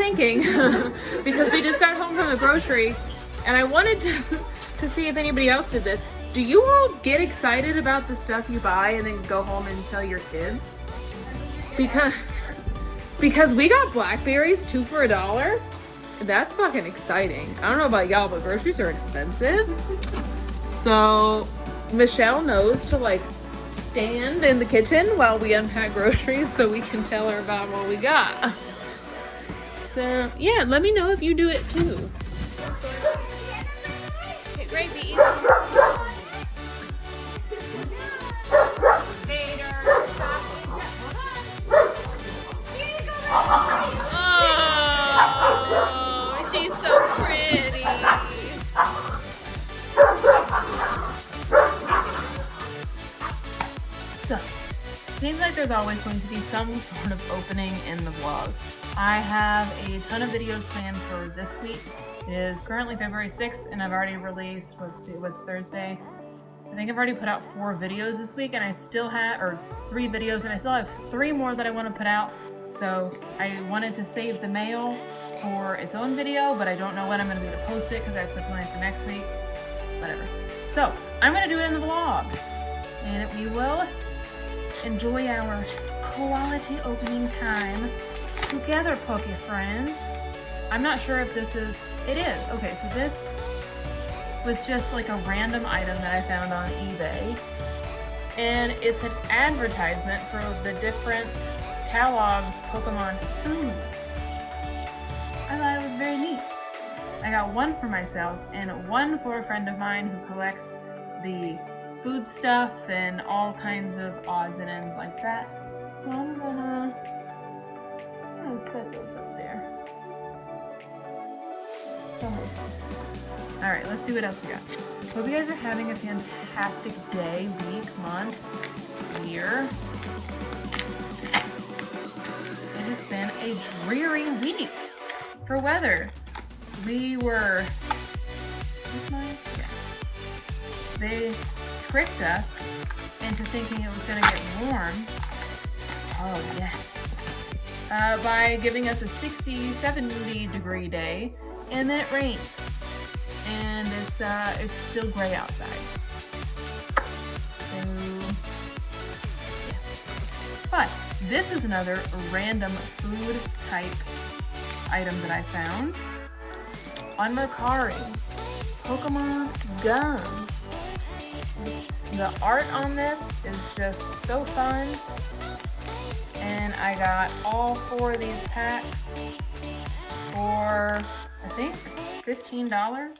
thinking, because we just got home from the grocery, and I wanted to see if anybody else did this. Do you all get excited about the stuff you buy and then go home and tell your kids? Because we got blackberries 2 for $1. That's fucking exciting. I don't know about y'all, but groceries are expensive. So Michelle knows to like stand in the kitchen while we unpack groceries so we can tell her about what we got. So yeah, let me know if you do it too. Okay, great, be easy. Oh, she's so pretty. So, seems like there's always going to be some sort of opening in the vlog. I have a ton of videos planned for this week. It is currently February 6th and I've already released, let's see, what's Thursday? I think I've already put out 4 videos this week and I still have, or 3 videos, and I still have 3 more that I want to put out. So I wanted to save the mail for its own video, but I don't know when I'm going to be able to post it because I have stuff planned for next week. Whatever. So I'm going to do it in the vlog, and we will enjoy our quality opening time together, Poke friends. I'm not sure if this is, it is. Okay, so this was just like a random item that I found on eBay, and it's an advertisement for the different Kellogg's Pokemon foods. I thought it was very neat. I got one for myself and one for a friend of mine who collects the food stuff and all kinds of odds and ends like that. So I'm gonna set those up there. Alright, let's see what else we got. Hope you guys are having a fantastic day, week, month, year. It has been a dreary week for weather. We were, they tricked us into thinking it was going to get warm. Oh yes. By giving us a 60, 70 degree day, and then it rained. And it's still gray outside. So, yeah. But this is another random food type item that I found on Mercari. Pokemon gum. The art on this is just so fun. And I got all 4 of these packs for, I think, $15.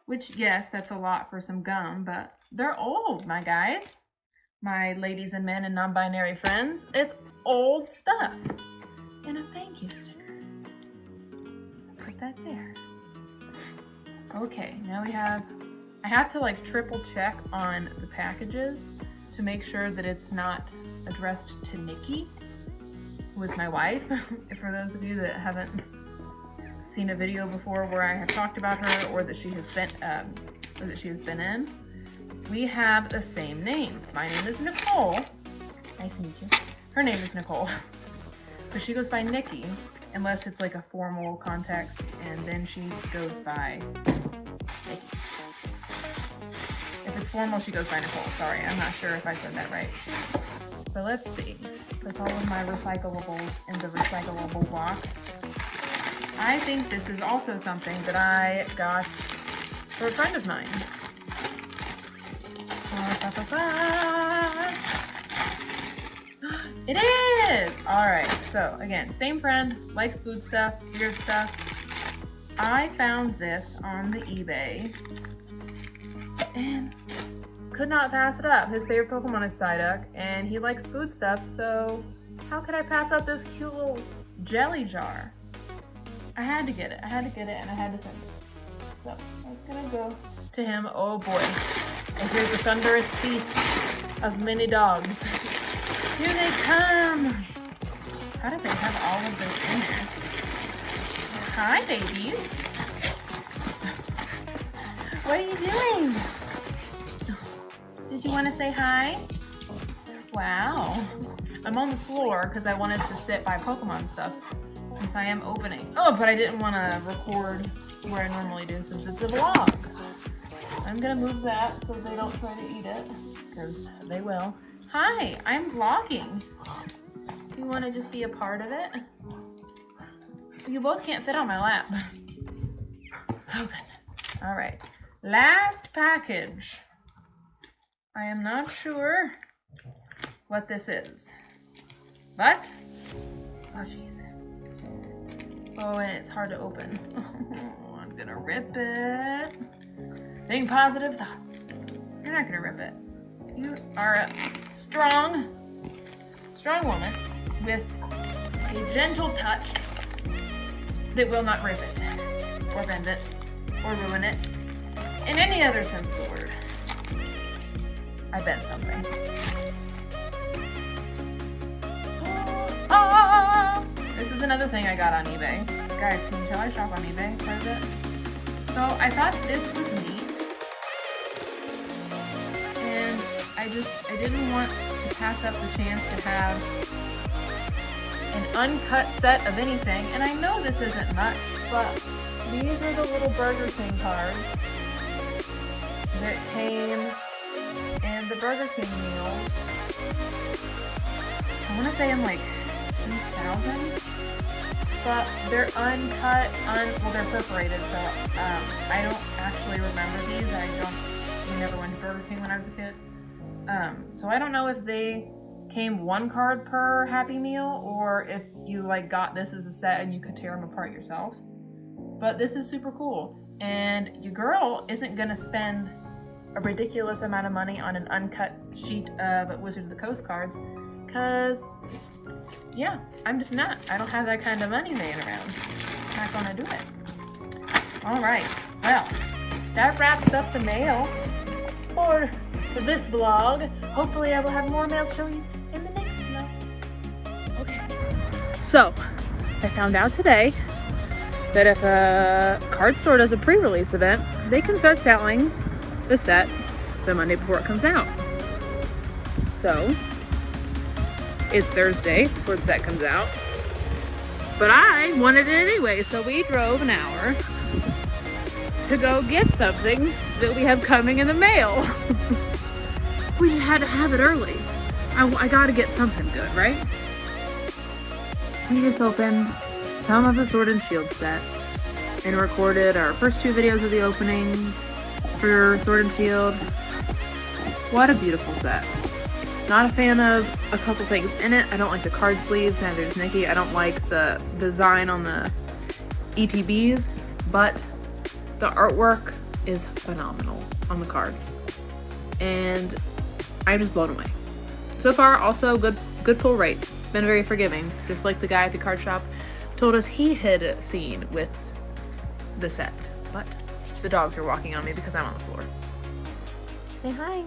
Which, yes, that's a lot for some gum, but they're old, my guys. My ladies and men and non-binary friends. It's old stuff. And a thank you sticker. Put that there. Okay, now we have, I have to like triple check on the packages to make sure that it's not addressed to Nikki, who is my wife. For those of you that haven't seen a video before where I have talked about her, or that she has been in, we have the same name. My name is Nicole. Nice to meet you. Her name is Nicole, but she goes by Nikki unless it's like a formal context, and then she goes by Nikki. If it's formal, she goes by Nicole. Sorry, I'm not sure if I said that right. But let's see. Put all of my recyclables in the recyclable box. I think this is also something that I got for a friend of mine. It is! Alright, so again, same friend, likes food stuff, weird stuff. I found this on the eBay and could not pass it up. His favorite Pokemon is Psyduck, and he likes food stuff, so how could I pass up this cute little jelly jar? I had to get it, and I had to send it. So, I was gonna go to him. Oh boy. I hear the thunderous feet of many dogs. Here they come! How did they have all of this in here? Hi, babies. What are you doing? Did you want to say hi? Wow. I'm on the floor because I wanted to sit by Pokemon stuff. since I am opening. Oh, but I didn't want to record where I normally do since it's a vlog. I'm gonna move that so they don't try to eat it, because they will. Hi, I'm vlogging. You want to just be a part of it? You both can't fit on my lap. Oh goodness. All right, last package. I am not sure what this is, but, oh jeez. Oh, and it's hard to open. Oh, I'm gonna rip it. Think positive thoughts. You're not gonna rip it. You are a strong woman with a gentle touch that will not rip it, or bend it, or ruin it, in any other sense of the word. I bent something. This is another thing I got on eBay. Guys, can you tell I shop on eBay quite a bit? So I thought this was neat. And I didn't want to pass up the chance to have an uncut set of anything. And I know this isn't much, but these are the little Burger King cards that came in the Burger King meals. I want to say in like 2000, but they're uncut, well they're perforated, so I don't actually remember these. We never went to Burger King when I was a kid. So I don't know if they came one card per Happy Meal or if you like got this as a set and you could tear them apart yourself. But this is super cool, and your girl isn't gonna spend a ridiculous amount of money on an uncut sheet of Wizard of the Coast cards, because yeah, I'm just not. I don't have that kind of money laying around. I'm not gonna do it. All right, well, that wraps up the mail for this vlog. Hopefully I will have more mail to show you in the next vlog. Okay. So, I found out today that if a card store does a pre-release event, they can start selling the set the Monday before it comes out. So, it's Thursday before the set comes out, but I wanted it anyway, so we drove an hour to go get something that we have coming in the mail. We just had to have it early. I gotta get something good, right? We just opened some of the Sword and Shield set and recorded our first 2 videos of the openings for Sword and Shield. What a beautiful set. Not a fan of a couple things in it. I don't like the card sleeves, neither does Nikki. I don't like the design on the ETBs, but the artwork is phenomenal on the cards. And I'm just blown away. So far, also good pull rate. It's been very forgiving, just like the guy at the card shop told us he had seen with the set. But the dogs are walking on me because I'm on the floor. Say hi.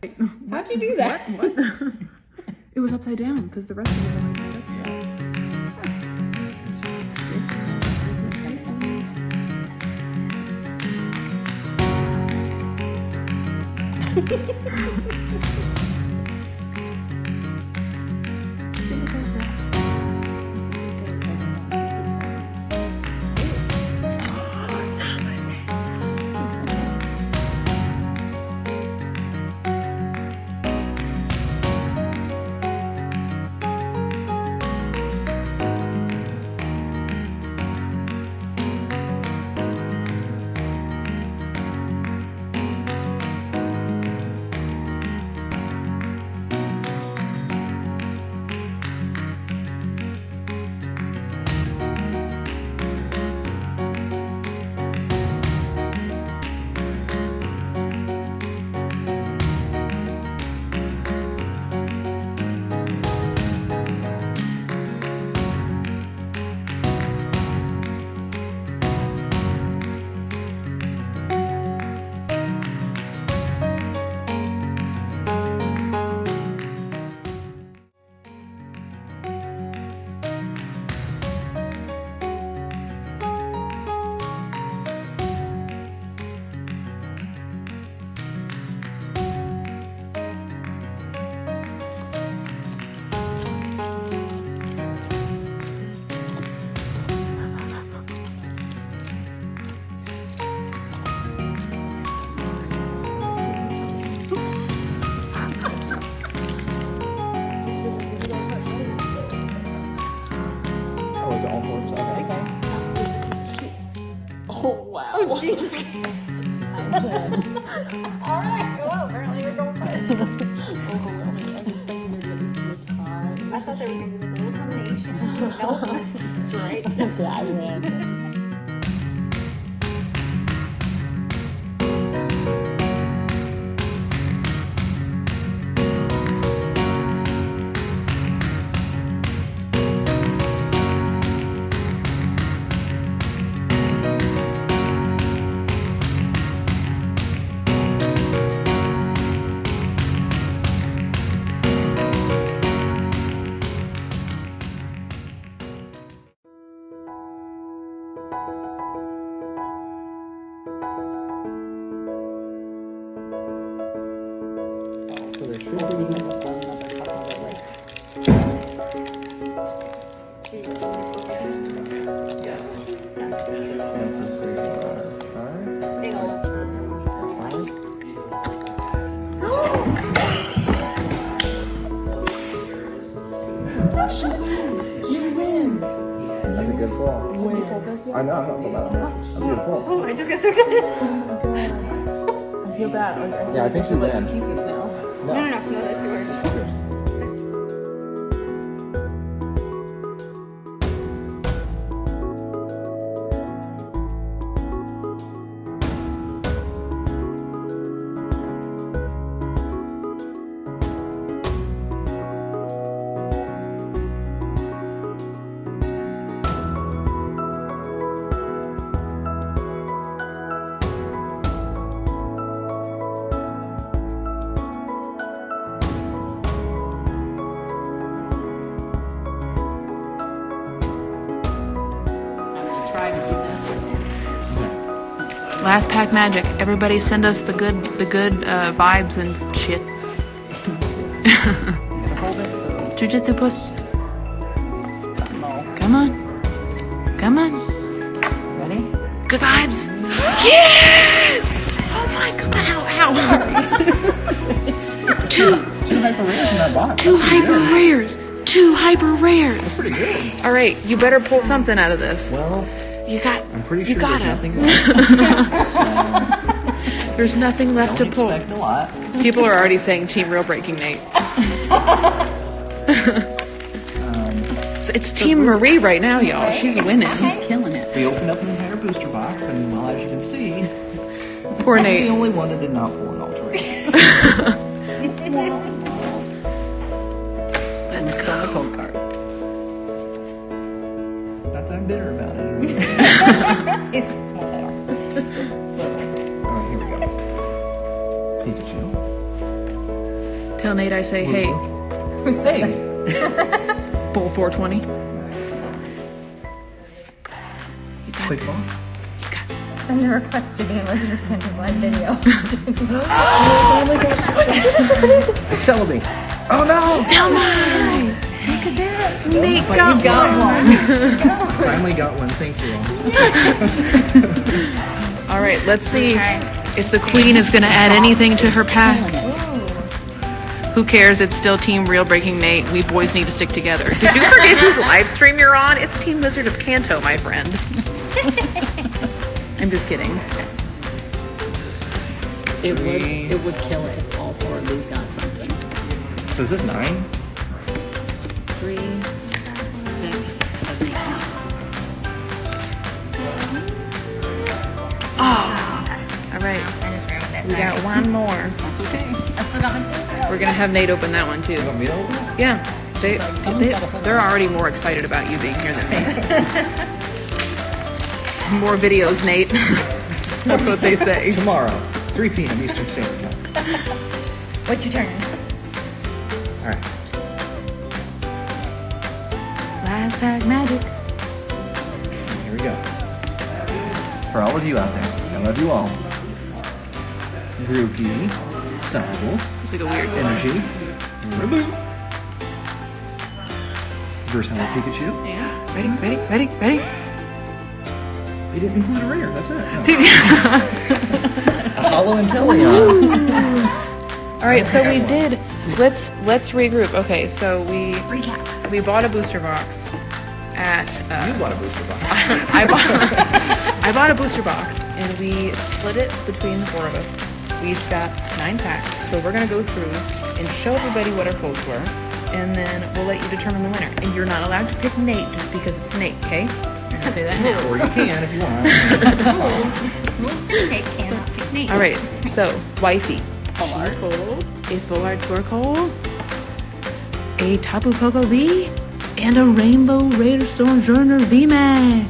How'd you do that? What? It was upside down because the rest of it was Oh, Jesus Christ. Alright, well, apparently you're going first. Overwhelming. I was thinking there'd at least be a tie. I thought there was going to be a little combination. Nope. Straight. Yeah, I ran. That's a good pull. I know, I'm not pulled out. That's a good pull. Oh, I just got so excited. I feel bad. Yeah, I think she ran. Keep these now. No, that's yours. Last pack magic. Everybody send us the good vibes and shit. Jujitsu puss. Come on. Come on. Ready? Good vibes. Yes! Oh my god. Ow. Two hyper rares in that box. Two hyper rares. Two hyper rares. That's pretty good. All right, you better pull something out of this. Well, I'm pretty you sure gotta. there's nothing left. There's nothing left to pull. Expect a lot. People are already saying Team Real Breaking Nate. So it's Team Marie right now, y'all. She's winning. She's killing it. We opened up an entire booster box, and well, as you can see, Poor I'm Nate. the only one that did not pull an alteration. Let's go. A code card. Not that I'm bitter about it. It's just Oh, here we go. Pikachu. Tell Nate I say, hey, Who's that? Bull 420. You got Quick this. ball. You got this. Send the request to be in Wizard of Cantor's live video. Celebrate. Oh no! Tell me. Look at that. Nate got one. Finally got one. Thank you. All right, let's see if the queen is going to add anything to her pack. Who cares? It's still Team Real Breaking Nate. We boys need to stick together. Did you forget whose live stream you're on? It's Team Wizard of Canto, my friend. I'm just kidding. It would kill it if all 4 of these got something. So is this 9? 3, 6, 7, 8, 9. All right, I just ran with it. we got one more. That's okay. I still got my two. We're gonna have Nate open that one too. You want me to open it? Yeah, someone's gotta put they're already more excited about you being here than me. More videos, Nate. That's what they say. Tomorrow, 3 p.m. Eastern Standard Time. What's your turn? All right. Last pack magic. Here we go. For all of you out there, I love you all. Grookey, Saddle, It's like a weird Energy, Reboot, Versatile Pikachu. Yeah. Ready. They didn't include a rare. That's it. Dude. A Hollow Inteleon. All right, so we did. Let's regroup. Okay, so we bought a booster box at. You bought a booster box. I bought a booster box and we split it between the 4 of us. We've got 9 packs, so we're gonna go through and show everybody what our codes were, and then we'll let you determine the winner. And you're not allowed to pick Nate just because it's Nate, okay? I'm gonna say that now. Or you can if you want. Rules dictate cannot pick me. All right, so wifey. Full art. A full art Torkoal, a Tapu Koko V, and a Rainbow Raider Sojourner VMAX.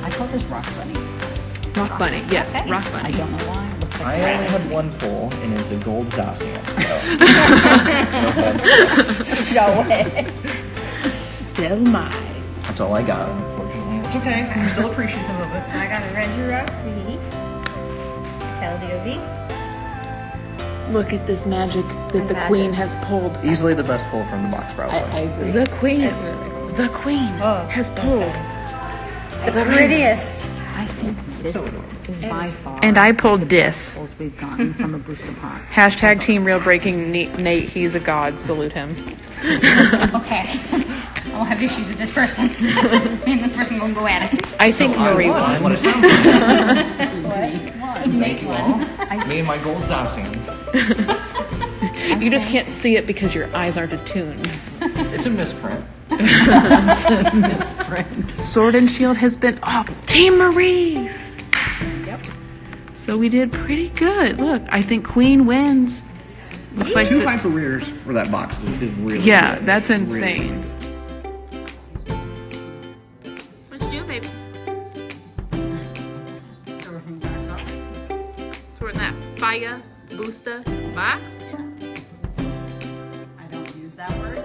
I call this Rock Bunny. Rock Bunny, yes, Okay. Rock I Bunny. don't know why. It looks like I a only rabbit. had one pull, and it's a gold Zacian. So. No way. Delmise. That's all I got, unfortunately. It's okay. I'm still appreciative of it. So I got a Regura V, Keldeo V. Look at this magic that the Magic. queen has pulled. Easily the best pull from the box, probably. I agree. The queen, It's really cool. the queen Oh, has pulled. The prettiest. I think this is by far And I pulled this. the we've gotten from a booster box. Hashtag Team Real Breaking Nate, he's a god, salute him. Okay. I'll have issues with this person. Me and this person gonna go at it. I think Marie I won. want to sound like. What? Thank you all. Me and my gold Zacian. You just can't see it because your eyes aren't attuned. It's a misprint. Sword and Shield has been Team Marie. Yep. So we did pretty good. Look, I think Queen wins. Looks like 2 the- hyper rears for that box is really yeah, good. that's Really insane. good. What you do, baby? Sorting back up. Sorting that fire booster box. I don't use that word.